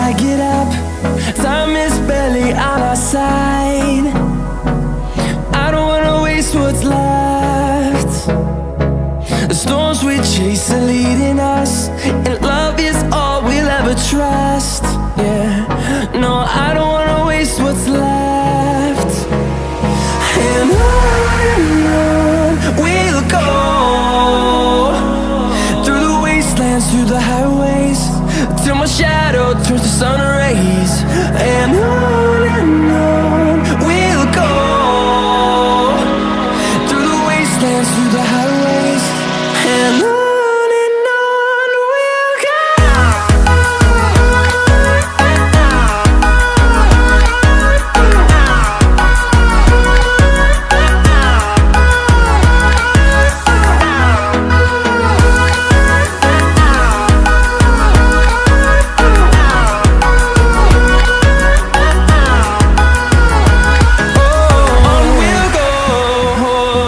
I get up, time is barely on our side. I don't wanna waste what's left. The storms we chase are leading us, and love is all we'll ever trust. Yeah, no, I don't